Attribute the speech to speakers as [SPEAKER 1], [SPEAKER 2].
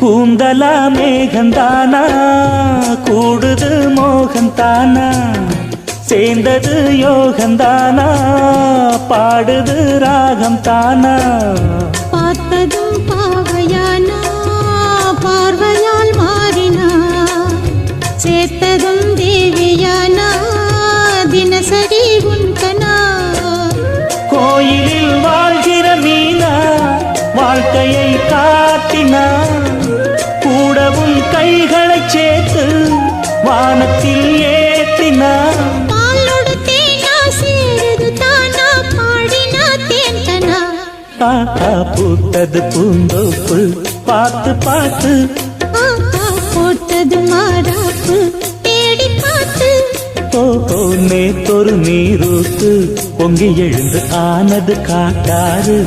[SPEAKER 1] கூந்தலா மேகந்தானா கூடுது மோகந்தானா சேர்ந்தது யோகந்தானா பாடுது ராகம் தானா
[SPEAKER 2] பார்த்ததும் பாவையானா பார்வையால் மாறினா சேர்த்ததும் தேவியானா தினசரி உன்கனா
[SPEAKER 1] கோயிலில் வாழ்கிற மீனா வாழ்க்கையை காட்டினா கூடவும் கைகளை சேர்த்து வானத்தில் ஏற்றினா பூத்தது பூந்தோப்பு பார்த்து பார்த்து
[SPEAKER 2] போட்டது மாறாப்பு தேடி பார்த்து
[SPEAKER 1] ஓஹோ நேத்தொரு நீரூத்து பொங்கி எழுந்து ஆனது காட்டாறு